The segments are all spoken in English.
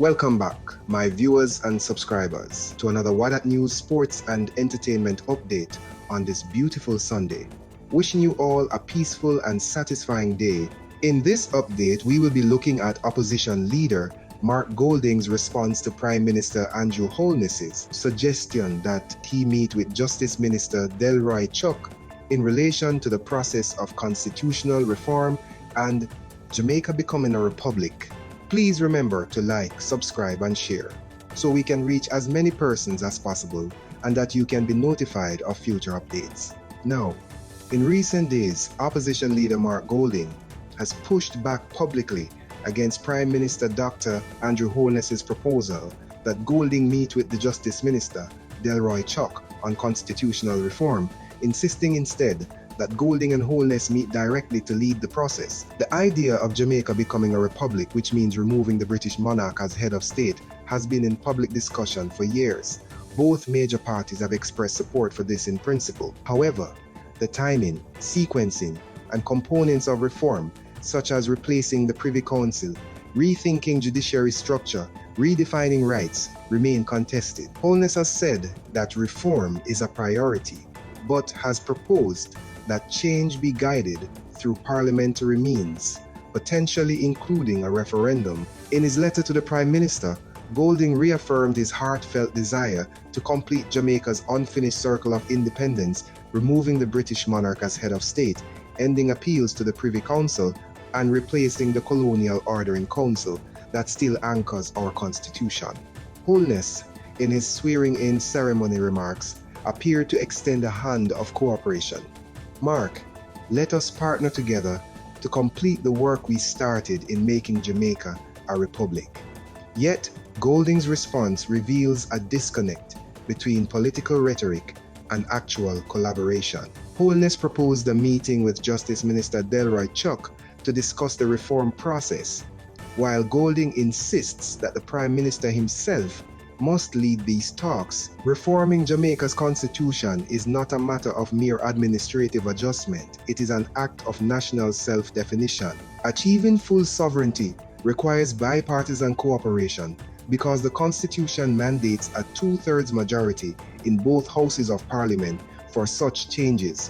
Welcome back, my viewers and subscribers, to another WHADAT News Sports and Entertainment update on this beautiful Sunday. Wishing you all a peaceful and satisfying day. In this update, we will be looking at opposition leader Mark Golding's response to Prime Minister Andrew Holness's suggestion that he meet with Justice Minister Delroy Chuck in relation to the process of constitutional reform and Jamaica becoming a republic. Please remember to like, subscribe and share so we can reach as many persons as possible and that you can be notified of future updates. Now, in recent days, opposition leader Mark Golding has pushed back publicly against Prime Minister Dr. Andrew Holness's proposal that Golding meet with the Justice Minister Delroy Chuck on constitutional reform, insisting instead that Golding and Holness meet directly to lead the process. The idea of Jamaica becoming a republic, which means removing the British monarch as head of state, has been in public discussion for years. Both major parties have expressed support for this in principle. However, the timing, sequencing, and components of reform, such as replacing the Privy Council, rethinking judiciary structure, redefining rights, remain contested. Holness has said that reform is a priority, but has proposed that change be guided through parliamentary means, potentially including a referendum. In his letter to the Prime Minister, Golding reaffirmed his heartfelt desire to complete Jamaica's unfinished circle of independence, removing the British monarch as head of state, ending appeals to the Privy Council, and replacing the colonial ordering council that still anchors our constitution. Holness, in his swearing-in ceremony remarks, appeared to extend a hand of cooperation. Mark, let us partner together to complete the work we started in making Jamaica a republic. Yet, Golding's response reveals a disconnect between political rhetoric and actual collaboration. Holness proposed a meeting with Justice Minister Delroy Chuck to discuss the reform process, while Golding insists that the Prime Minister himself must lead these talks. Reforming Jamaica's constitution is not a matter of mere administrative adjustment. It is an act of national self-definition. Achieving full sovereignty requires bipartisan cooperation because the constitution mandates a two-thirds majority in both houses of parliament for such changes.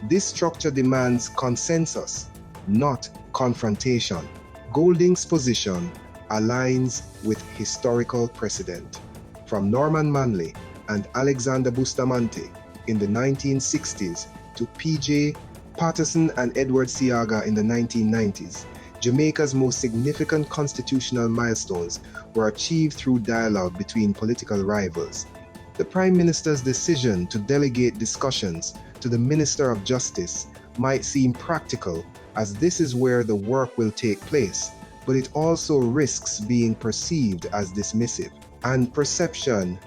This structure demands consensus, not confrontation. Golding's position aligns with historical precedent. From Norman Manley and Alexander Bustamante in the 1960s to P.J. Patterson and Edward Seaga in the 1990s, Jamaica's most significant constitutional milestones were achieved through dialogue between political rivals. The Prime Minister's decision to delegate discussions to the Minister of Justice might seem practical, as this is where the work will take place, but it also risks being perceived as dismissive, and perception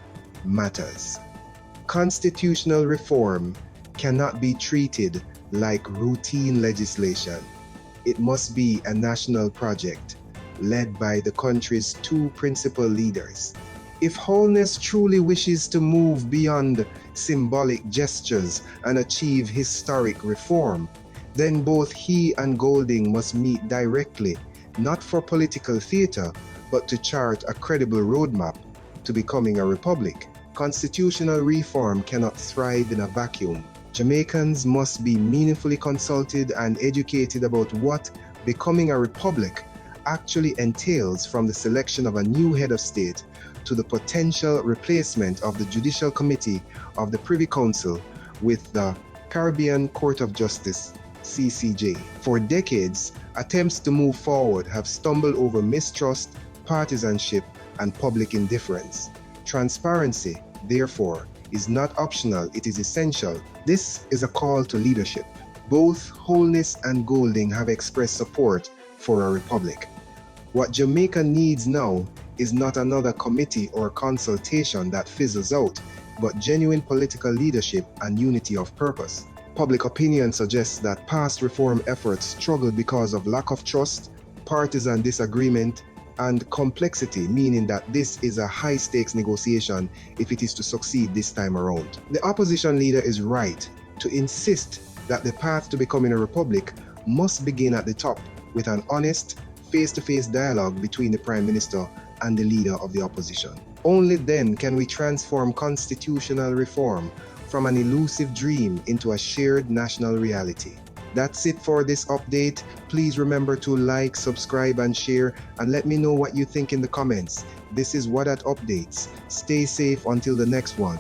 matters. Constitutional reform cannot be treated like routine legislation. It must be a national project led by the country's two principal leaders. If Holness truly wishes to move beyond symbolic gestures and achieve historic reform, then both he and Golding must meet directly, not for political theater, but to chart a credible roadmap to becoming a republic. Constitutional reform cannot thrive in a vacuum. Jamaicans must be meaningfully consulted and educated about what becoming a republic actually entails, from the selection of a new head of state to the potential replacement of the Judicial Committee of the Privy Council with the Caribbean Court of Justice, CCJ. For decades, attempts to move forward have stumbled over mistrust, partisanship, and public indifference. Transparency, therefore, is not optional, it is essential. This is a call to leadership. Both Holness and Golding have expressed support for a republic. What Jamaica needs now is not another committee or consultation that fizzles out, but genuine political leadership and unity of purpose. Public opinion suggests that past reform efforts struggled because of lack of trust, partisan disagreement, and complexity, meaning that this is a high-stakes negotiation if it is to succeed this time around. The opposition leader is right to insist that the path to becoming a republic must begin at the top with an honest, face-to-face dialogue between the Prime Minister and the leader of the opposition. Only then can we transform constitutional reform from an elusive dream into a shared national reality. That's it for this update. Please remember to like, subscribe, and share, and let me know what you think in the comments. This is WHADAT Updates. Stay safe until the next one.